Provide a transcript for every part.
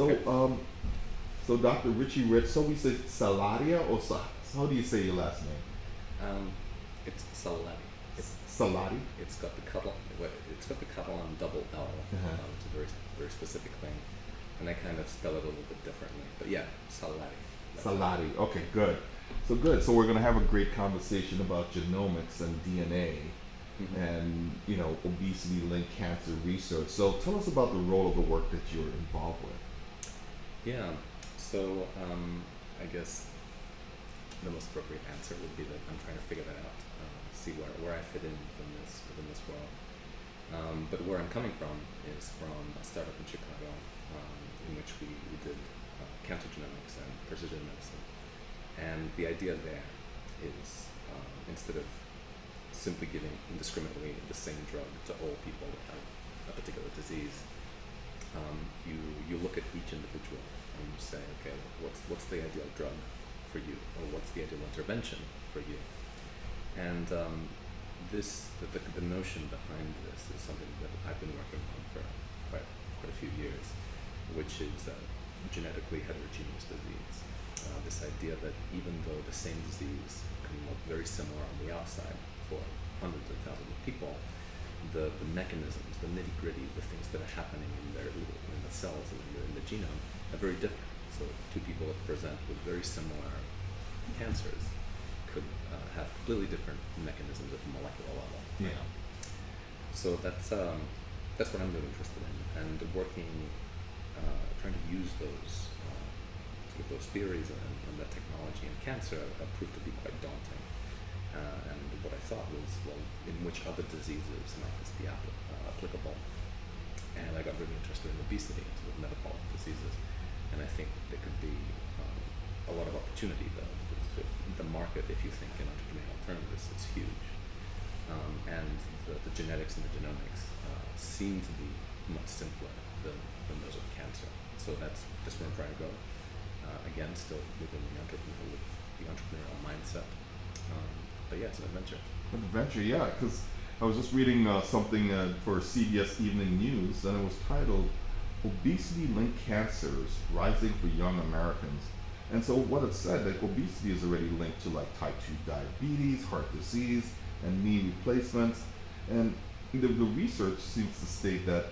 So, so Dr. Richie Rich, so we say Salaria or how do you say your last name? Um, it's Sallari. It's Salati? it's got the it's got the Catalan double L, Uh-huh. which is a very specific thing, and I kind of spell it a little bit differently. But yeah, Sallari. That's it. Salati. Okay, good. So good. So we're gonna have a great conversation about genomics and DNA, Mhm. and obesity linked cancer research. So tell us about the role of the work that you're involved with. Yeah. So I guess the most appropriate answer would be that I'm trying to figure that out, see where I fit in within this world. But where I'm coming from is from a startup in Chicago, in which we did cancer genomics and precision medicine. And the idea there is instead of simply giving indiscriminately the same drug to all people that have a particular disease, you look at each individual and you say, okay, what's the ideal drug for you, or what's the ideal intervention for you? And the notion behind this is something that I've been working on for quite a few years, which is genetically heterogeneous disease. This idea that even though the same disease can look very similar on the outside for hundreds of thousands of people, the mechanisms, the nitty gritty, the things that are happening in the cells and in the genome are very different. So two people that present with very similar cancers could have completely different mechanisms at the molecular level. Yeah. So that's what I'm really interested in, and working, trying to use those theories and that technology in cancer proved to be quite daunting. And what I thought was, well, in which other diseases might this be applicable? And I got really interested in obesity and sort of metabolic diseases, and I think there could be a lot of opportunity though. The market, if you think in entrepreneurial terms, is huge, and the genetics and the genomics seem to be much simpler than those of cancer. So that's where I'm trying to go. Again, still within the entrepreneurial mindset. But yeah, it's an adventure. Adventure, yeah, because I was just reading something for CBS Evening News, and it was titled "Obesity Linked Cancers Rising for Young Americans." And so what it said, like obesity is already linked to like type 2 diabetes, heart disease, and knee replacements. And the research seems to state that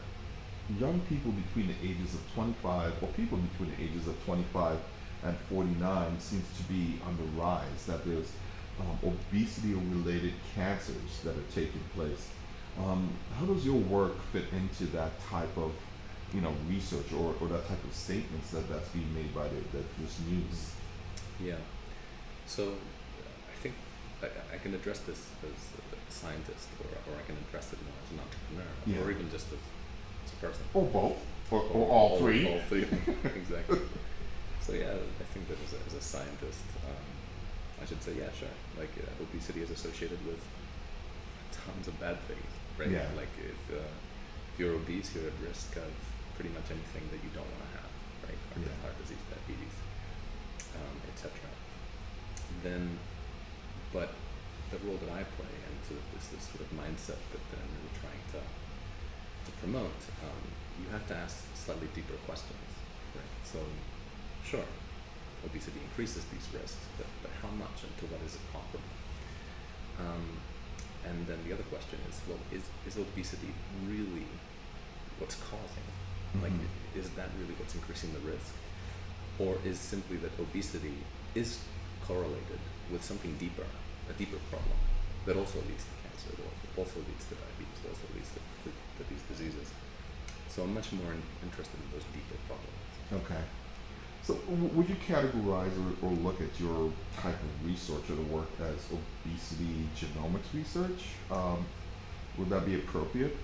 young people between the ages of 25, or people between the ages of 25 and 49 seems to be on the rise, that there's obesity-related cancers that are taking place. How does your work fit into that type of research, or that type of statements that's being made by this news? Yeah. So I think I can address this as a scientist, or I can address it more as an entrepreneur, Yeah. or even just as a person. Or both, or all three. All three, exactly. So yeah, I think that as a scientist, I should say, yeah, sure. Like obesity is associated with tons of bad things, right? Yeah. Like if you're obese, you're at risk of pretty much anything that you don't want to have, right? Yeah. Heart disease, diabetes, etc. Then, but the role that I play, and sort of this sort of mindset that I'm really trying to promote, you have to ask slightly deeper questions, right? So, sure, obesity increases these risks, but how much, and to what is it comparable? And then the other question is, well, is obesity really what's causing? Like, is that really what's increasing the risk? Or is simply that obesity is correlated with something deeper, a deeper problem that also leads to cancer, that also leads to diabetes, that also leads to these diseases? So I'm much more interested in those deeper problems. Okay. So would you categorize or look at your type of research or the work as obesity genomics research? Would that be appropriate?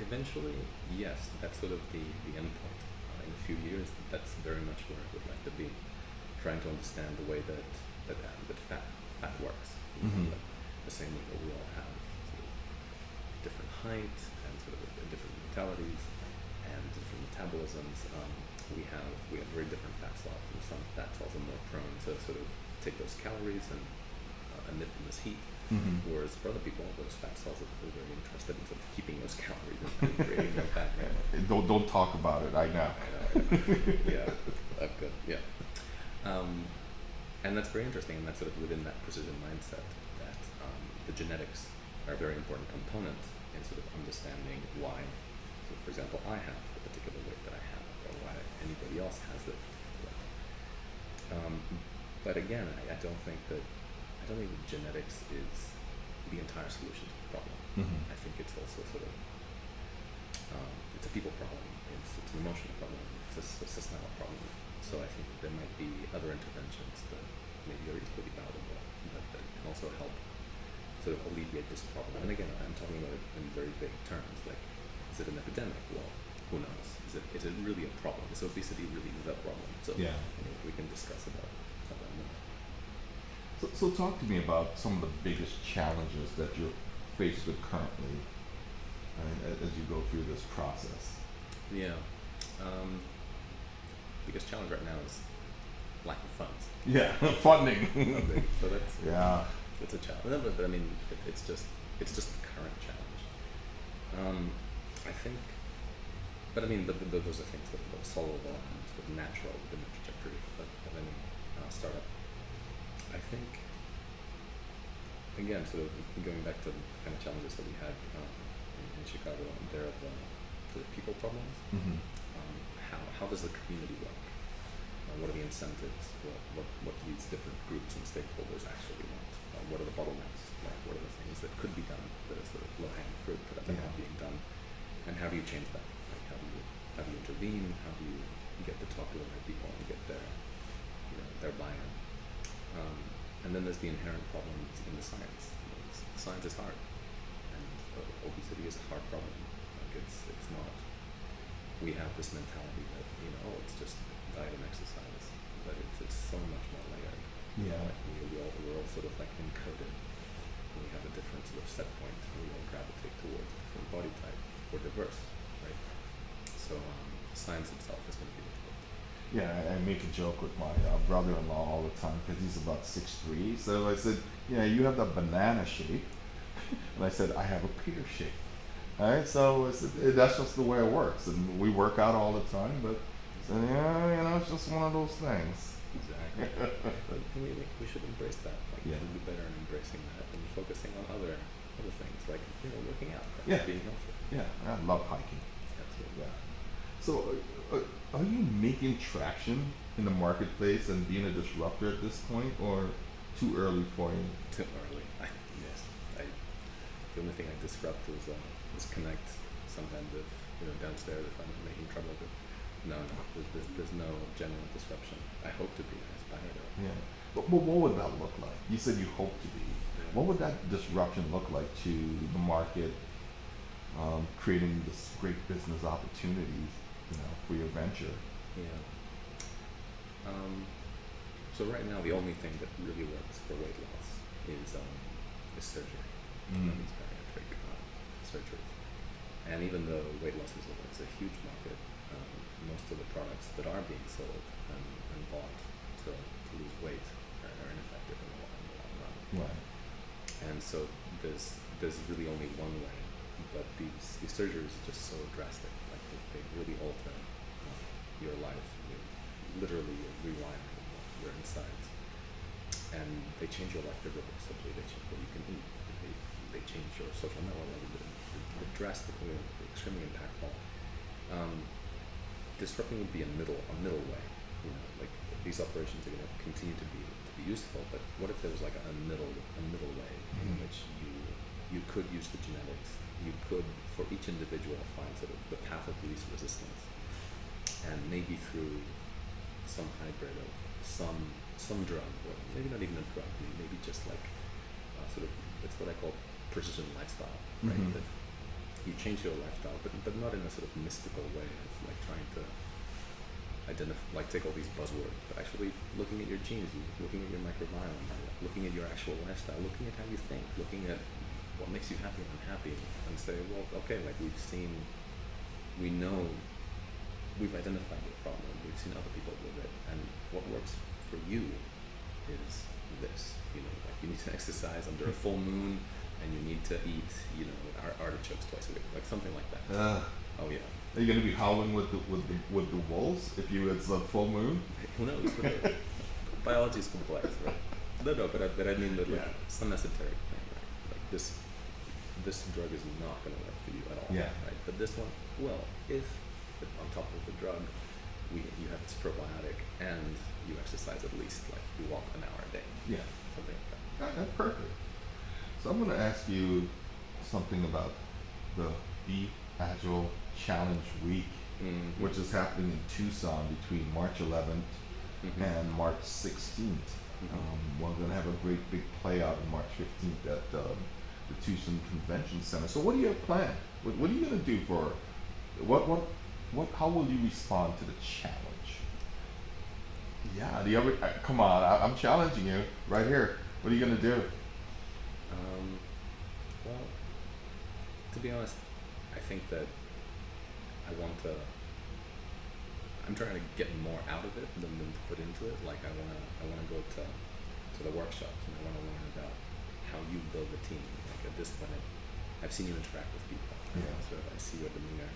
Eventually, yes, that's sort of the end point. In a few years, that's very much where I would like to be, trying to understand the way that fat works. Mm-hmm. The same way that we all have sort of different height and sort of different mentalities and different metabolisms. We have very different fat cells, and some fat cells are more prone to sort of take those calories and emit in this heat. Mm-hmm. Whereas for other people, those fat cells are very interested in sort of keeping those calories and creating no fat. Right? Don't talk about it. I know. I know. Yeah, good. Yeah. And that's very interesting, and that's sort of within that precision mindset that the genetics are a very important component in sort of understanding why. So, for example, I have the particular weight that I have, or why anybody else has it. But again, I don't think that genetics is the entire solution to the problem. Mm-hmm. I think it's also sort of it's a people problem. It's an emotional problem. It's a societal problem. So I think that there might be other interventions that maybe are equally valuable, that can also help sort of alleviate this problem. And again, I'm talking about it in very big terms. Like, is it an epidemic? Well, who knows? Is it really a problem? Is obesity really the problem? So Yeah. we can discuss about more. So talk to me about some of the biggest challenges that you're faced with currently, as you go through this process. Yeah. Biggest challenge right now is lack of funds. Yeah, funding. So that's Yeah. it's a challenge. No, but I mean, it's just the current challenge. I think, but I mean, those are things that are solvable and sort of natural within the trajectory of any startup. I think, again, sort of going back to the kind of challenges that we had in Chicago, there are the people problems. Mm-hmm. How does the community work? What are the incentives? What do these different groups and stakeholders actually want? What are the bottlenecks? What are the things that could be done that are sort of low-hanging fruit that are not being done? And how do you change that? Like, how do you intervene? How do you get to talk to the right people and get their buy-in? And then there's the inherent problems in the science. Science is hard, and obesity is a hard problem. Like, it's not. We have this mentality that it's just diet and exercise, but it's so much more layered. Yeah. Like we're all sort of like encoded. We have a different sort of set point. We all gravitate towards a different body type. We're diverse, right? So science itself is going to be difficult. Yeah, I make a joke with my brother-in-law all the time because he's about 6'3". So I said, "Yeah, you have the banana shape," and I said, "I have a pear shape." All right, so that's just the way it works, and we work out all the time. But so, yeah, it's just one of those things. Exactly. But we should embrace that. Like, we should be better in embracing that and focusing on other things, like working out, like being healthy. Yeah, I love hiking. Absolutely. Yeah. So, are you making traction in the marketplace and being a disruptor at this point, or too early for you? Too early. Yes. The only thing I disrupt is connect sometimes if downstairs if I'm making trouble. But no, there's no genuine disruption. I hope to be. I aspire to. Yeah. But what would that look like? You said you hope to be. Yeah. What would that disruption look like to the market, creating this great business opportunities, for your venture? Yeah. So right now, the only thing that really works for weight loss is surgery. Mm. These bariatric surgery. And even though weight loss is a huge market, most of the products that are being sold and bought to lose weight are ineffective in the long run. Right. And so there's really only one way, but these surgeries are just so drastic. Like they really alter your life. Literally rewiring your insides, and they change your life irreversibly. They change what you can eat. They change your social network. They're drastically, extremely impactful. Disrupting would be a middle way. Like these operations are going to continue to be useful, but what if there was like a middle way in which you could use the genetics, you could for each individual find sort of the path of least resistance, and maybe through some hybrid of some drug, or maybe not even a drug, maybe just like sort of, it's what I call precision lifestyle, right? Mm-hmm. That you change your lifestyle, but not in a sort of mystical way of like trying to identify, like take all these buzzwords, but actually looking at your genes, looking at your microbiome, looking at your actual lifestyle, looking at how you think, looking at what makes you happy and unhappy, and say, well, okay, like we know, we've identified the problem, we've seen other people with it, and what works for you is this. Like you need to exercise under a full moon, and you need to eat, artichokes twice a week, like something like that. Oh yeah. Are you gonna be howling with the wolves if it's a full moon? Who knows? But biology is complex, right? No, but I mean that like some esoteric thing, right? Like this drug is not going to work for you at all, Yeah. right? But this one, well, if on top of the drug, you have this probiotic and you exercise at least, like you walk an hour a day, Yeah. something like that. That's perfect. So I'm gonna ask you something about the Be Agile Challenge Week, Mm-hmm. which is happening in Tucson between March 11th Mm-hmm. and March 16th. Mm-hmm. We're gonna have a great big play out on March 15th at the Tucson Convention Center. So what do you have planned? What are you gonna do for what? How will you respond to the challenge? Yeah. Do you ever? Come on, I'm challenging you right here. What are you gonna do? Well, to be honest, I think that I'm trying to get more out of it than to put into it. Like I wanna go to the workshops, and I wanna learn about how you build a team. Like at this point, I've seen you interact with people. Yeah. Sort of, I see your demeanor,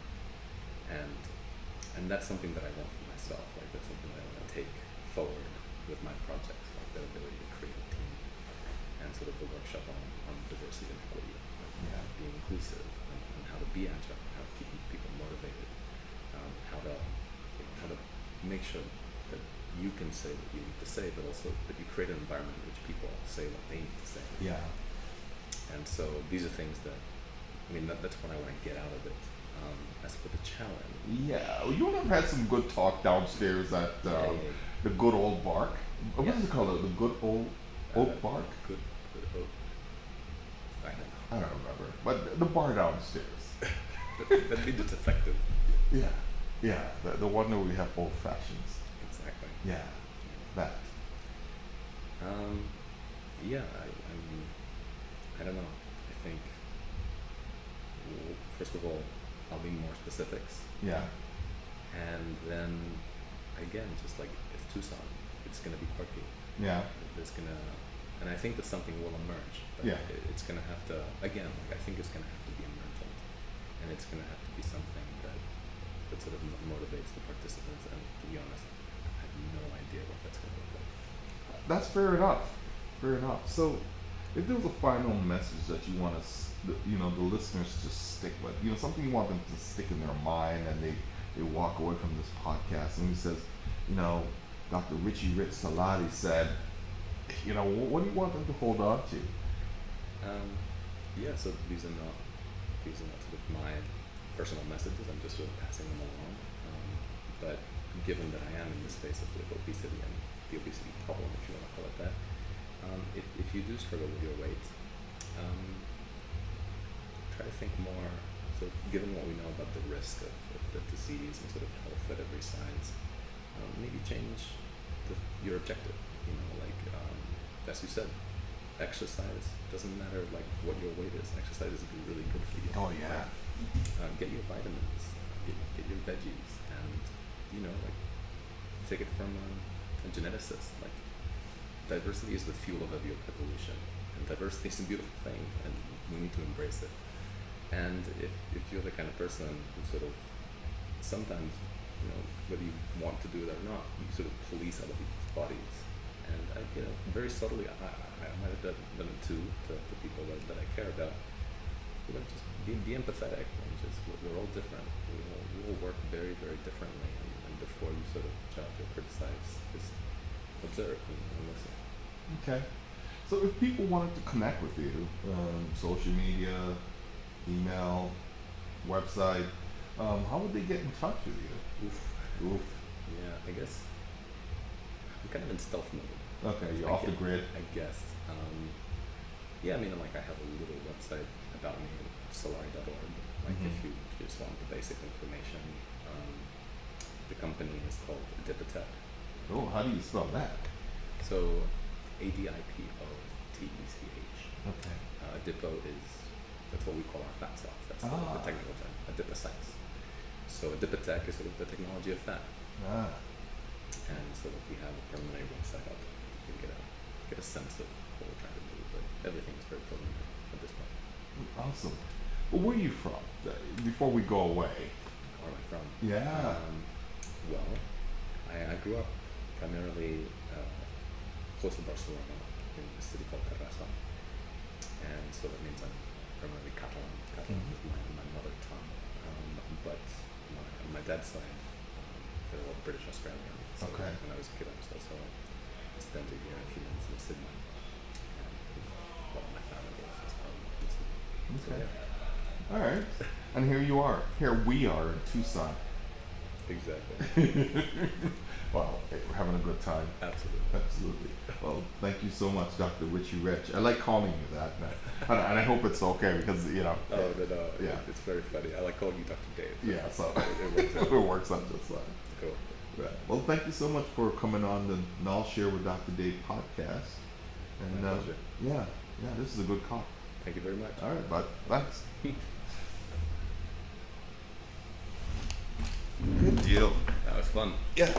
and that's something that I want for myself. Like that's something that I want to take forward with my projects. Like that ability to create a team, and sort of the workshop on diversity and equity, like Yeah. being inclusive, and how to be agile, how to keep people motivated, how to make sure that you can say what you need to say, but also that you create an environment in which people say what they need to say. Yeah. And so these are things that, that's what I want to get out of it. As for the challenge, Yeah. Well, you and I have had some good talk downstairs at the good old bark. What is it called? The good old oak bark? Good oak. I don't know. I don't remember. But the bar downstairs. That'd be just effective. Yeah. Yeah. The one where we have old fashions. Exactly. Yeah. That. Yeah, I don't know. I think, first of all, I'll be more specifics. Yeah. And then, again, just like it's Tucson, it's going to be quirky. Yeah. And I think that something will emerge. But Yeah. it's going to have to, again, like I think it's going to have to be emergent. And it's going to have to be something that sort of motivates the participants. And to be honest, I have no idea what that's going to look like. That's fair enough. Fair enough. So, if there was a final message that you want the listeners to stick with, something you want them to stick in their mind, and they walk away from this podcast, and he says, Dr. Richie Rich Sallari said, what do you want them to hold on to? Yeah. So these are not sort of my personal messages. I'm just sort of passing them along. But given that I am in the space of obesity and the obesity problem, if you want to call it that, if you do struggle with your weight, try to think more. So, given what we know about the risk of the disease and sort of health at every size, maybe change your objective. As you said, exercise doesn't matter like what your weight is. Exercise is really good for you. Oh yeah. Get your vitamins, get your veggies, and take it from a geneticist. Like diversity is the fuel of evolution, and diversity is a beautiful thing, and we need to embrace it. And if you're the kind of person who sort of sometimes, whether you want to do it or not, you sort of police other people's bodies. And very subtly, I might have done it too to people that I care about. Just be empathetic, and just we're all different. We all work very, very differently. And before you sort of judge or criticize, just observe and listen. Okay. So if people wanted to connect with you, social media, email, website, how would they get in touch with you? Oof. Yeah, I guess I'm kind of in stealth mode. Okay, you're off the grid. I guess. I have a little website about me, Sallari.org. Like if you just want the basic information. The company is called Adipocyte. Oh, how do you spell that? So, Adipotech. Okay. Adipo that's what we call our fat cells. That's the technical term. Adipocytes. So Adipotech is sort of the technology of fat. And so we have a preliminary website up. You can get get a sense of what we're trying to do. But everything is very preliminary at this point. Awesome. Well, where are you from? Before we go away. Where am I from? Yeah. Well, I grew up primarily close to Barcelona in a city called Terrassa, and so that means I'm primarily Catalan. Catalan is my mother tongue, but my dad's side, they're all British Australian. So Okay. when I was a kid, I was also spent a year and a few months in Sydney, and all my family is from Sydney. So Okay. yeah, All right. And here you are. Here we are in Tucson. exactly, Wow, hey, we're having a good time. absolutely. Absolutely. Well, thank you so much, Dr. Richie Rich. I like calling you that, and I hope it's okay because Oh, but Yeah. it's very funny. I like calling you Dr. Dave. yeah, so It works out. it works out just fine. Cool. Right. Well, thank you so much for coming on the KnolShare with Dr. Dave podcast. And My pleasure. yeah, this is a good call. Thank you very much. All right, bud. Thanks. Good deal. That was fun. Yeah.